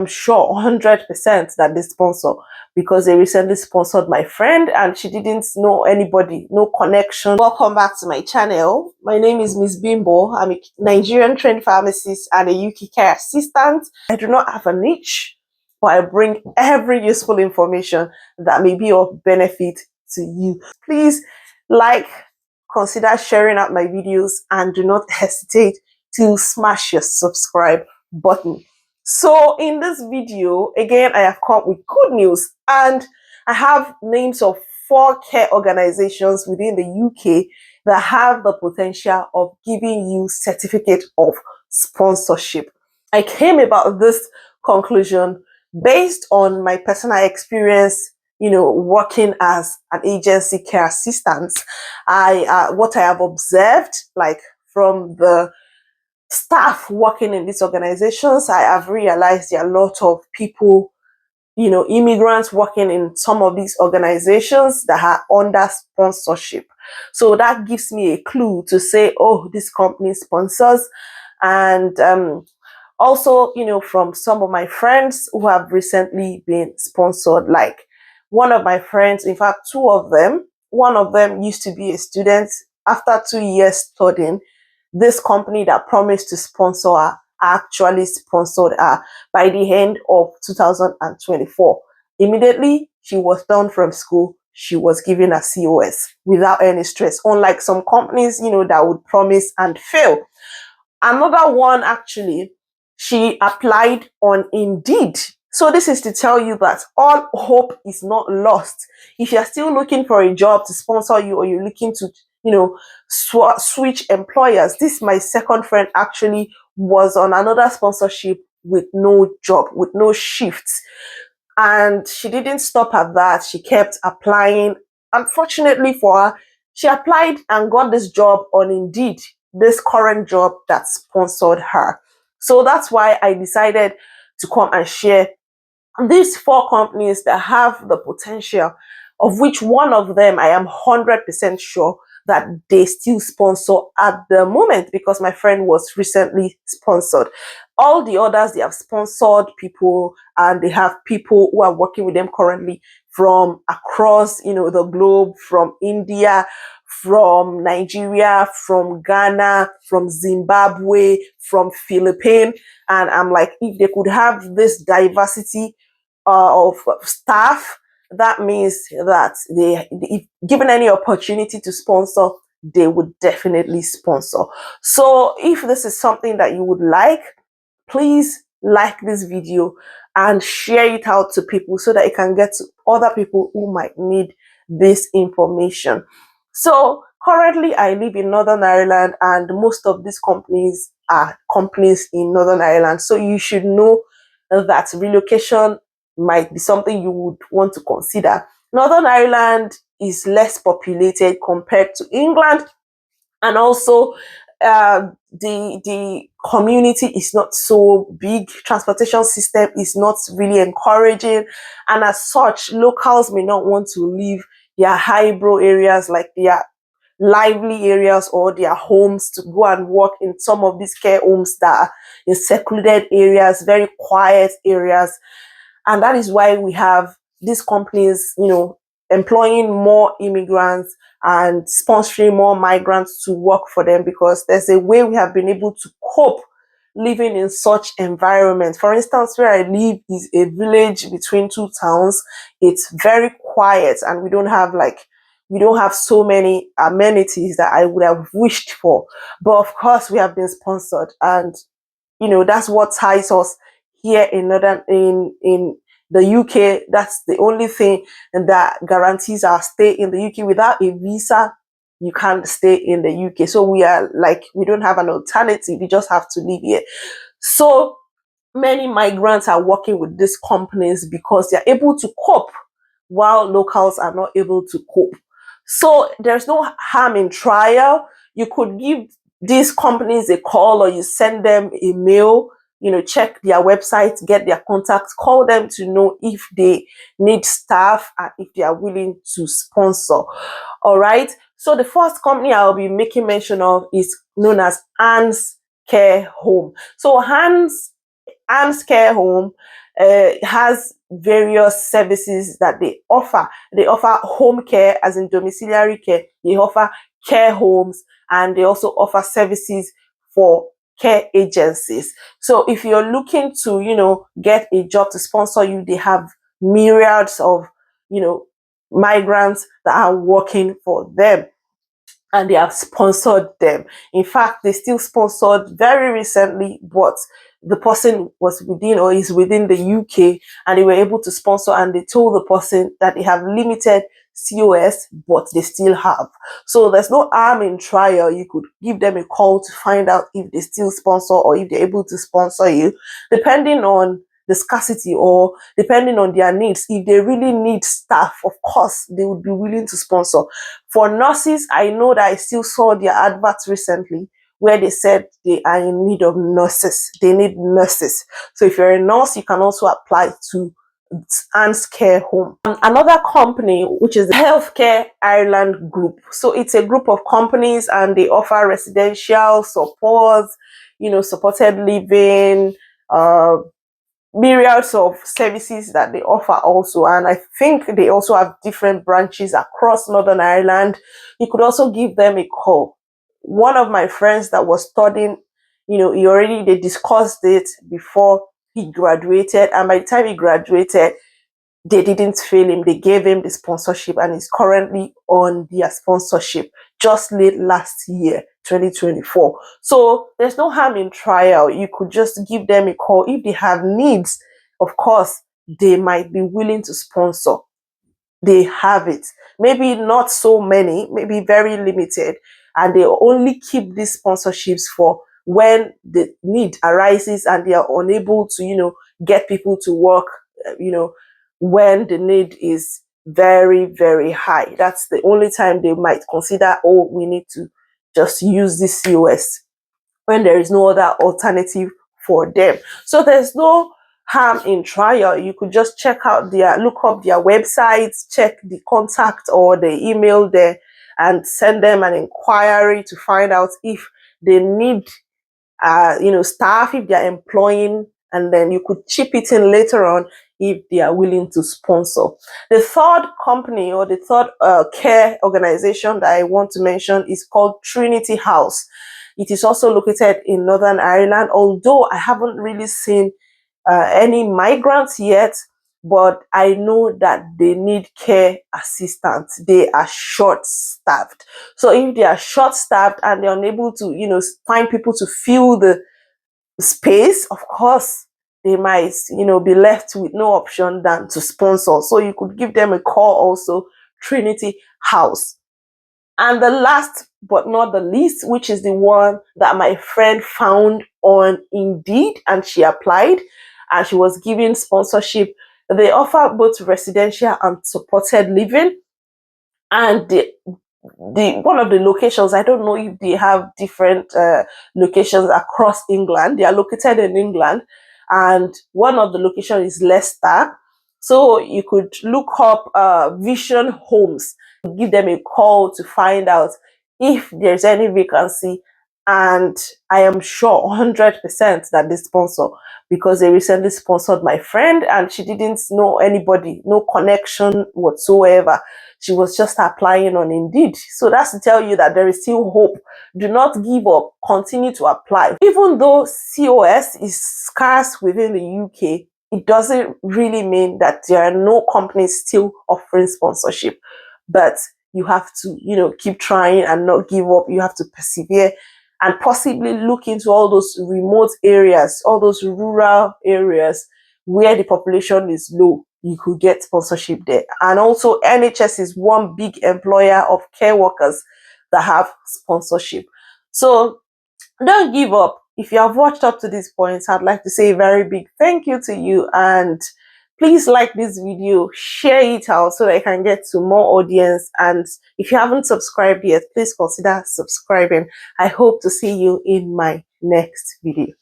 I'm sure 100% that they sponsor, because they recently sponsored my friend and she didn't know anybody, no connection. Welcome back to my channel. My name is Miss Bimbo. I'm a Nigerian trained pharmacist and a UK care assistant. I do not have a niche, but I bring every useful information that may be of benefit to you. Please consider sharing out my videos, and do not hesitate to smash your subscribe button. So in this video, again, I have come with good news, and I have names of 4 care organizations within the UK that have the potential of giving you certificate of sponsorship. I came about this conclusion based on my personal experience, working as an agency care assistant. What I have observed, from the staff working in these organizations, I have realized there are a lot of people, immigrants working in some of these organizations that are under sponsorship. So that gives me a clue to say, oh, this company sponsors. And also, from some of my friends who have recently been sponsored, like one of my friends, in fact, 2 of them, one of them used to be a student. After 2 years studying, this company that promised to sponsor her actually sponsored her by the end of 2024. Immediately she was done from school, she was given a COS without any stress, unlike some companies, that would promise and fail. Another one, actually, she applied on Indeed. So this is to tell you that all hope is not lost. If you're still looking for a job to sponsor you, or you're looking to, switch employers, this, my second friend, actually was on another sponsorship with no job, with no shifts. And she didn't stop at that. She kept applying. Unfortunately for her, she applied and got this job on Indeed, this current job that sponsored her. So that's why I decided to come and share these 4 companies that have the potential, of which one of them I am 100% sure that they still sponsor at the moment, because my friend was recently sponsored. All the others, they have sponsored people, and they have people who are working with them currently from across, the globe, from India, from Nigeria, from Ghana, from Zimbabwe, from Philippines. And I'm like, if they could have this diversity of staff, that means that if given any opportunity to sponsor, they would definitely sponsor. So if this is something that you would like, please like this video and share it out to people, so that it can get to other people who might need this information. So currently I live in Northern Ireland, and most of these companies are companies in Northern Ireland. So you should know that relocation might be something you would want to consider. Northern Ireland is less populated compared to England, and also the community is not so big. Transportation system is not really encouraging, and as such, locals may not want to leave their highbrow areas, like their lively areas, or their homes, to go and work in some of these care homes that are in secluded areas, very quiet areas. And that is why we have these companies, employing more immigrants and sponsoring more migrants to work for them, because there's a way we have been able to cope living in such environments. For instance, where I live is a village between 2 towns. It's very quiet, and we don't have so many amenities that I would have wished for. But of course, we have been sponsored, and that's what ties us here in the UK. That's the only thing that guarantees our stay in the UK. Without a visa, you can't stay in the UK. So we don't have an alternative. We just have to live here. So many migrants are working with these companies because they're able to cope, while locals are not able to cope. So there's no harm in trial. You could give these companies a call, or you send them a mail, check their website, get their contacts, call them to know if they need staff and if they are willing to sponsor. All right. So the first company I'll be making mention of is known as Anne's Care Home. So Anne's Care Home has various services that they offer. They offer home care, as in domiciliary care. They offer care homes, and they also offer services for care agencies. So if you're looking to, get a job to sponsor you, they have myriads of, migrants that are working for them, and they have sponsored them. In fact, they still sponsored very recently, but the person was within or is within the UK, and they were able to sponsor, and they told the person that they have limited COS, but they still have. So there's no harm in trial. You could give them a call to find out if they still sponsor or if they're able to sponsor you, depending on the scarcity or depending on their needs. If they really need staff, of course, they would be willing to sponsor. For nurses, I know that I still saw their adverts recently where they said they are in need of nurses. They need nurses. So if you're a nurse, you can also apply to Anne's Care Home. Another company, which is the Healthcare Ireland Group. So it's a group of companies, and they offer residential support, supported living, myriads of services that they offer also. And I think they also have different branches across Northern Ireland. You could also give them a call. One of my friends that was studying, they discussed it before he graduated, and by the time he graduated, they didn't fail him. They gave him the sponsorship, and he's currently on their sponsorship just late last year, 2024. So there's no harm in trial. You could just give them a call. If they have needs, of course, they might be willing to sponsor. They have it. Maybe not so many, maybe very limited, and they only keep these sponsorships for when the need arises and they are unable to, get people to work, when the need is very, very high. That's the only time they might consider, oh, we need to just use this COS, when there is no other alternative for them. So there's no harm in trial. You could just look up their websites, check the contact or the email there, and send them an inquiry to find out if they need staff, if they're employing, and then you could chip it in later on if they are willing to sponsor. The third company, or the third care organization that I want to mention, is called Trinity House. It is also located in Northern Ireland, although I haven't really seen any migrants yet, but I know that they need care assistants. They are short-staffed. So if they are short-staffed and they're unable to, find people to fill the space, of course, they might, be left with no option than to sponsor. So you could give them a call also, Trinity House. And the last but not the least, which is the one that my friend found on Indeed, and she applied and she was given sponsorship. They offer both residential and supported living. And the one of the locations, I don't know if they have different locations across England. They are located in England, and one of the locations is Leicester. So you could look up Vision Homes, give them a call to find out if there's any vacancy, and I am sure 100% that they sponsor, because they recently sponsored my friend and she didn't know anybody, no connection whatsoever. She was just applying on Indeed. So that's to tell you that there is still hope. Do not give up. Continue to apply. Even though COS is scarce within the UK, it doesn't really mean that there are no companies still offering sponsorship. But you have to, keep trying and not give up. You have to persevere and possibly look into all those remote areas, all those rural areas where the population is low. You could get sponsorship there. And also NHS is one big employer of care workers that have sponsorship. So don't give up. If you have watched up to this point, I'd like to say a very big thank you to you, and please like this video, share it out so that I can get to more audience. And if you haven't subscribed yet, please consider subscribing. I hope to see you in my next video.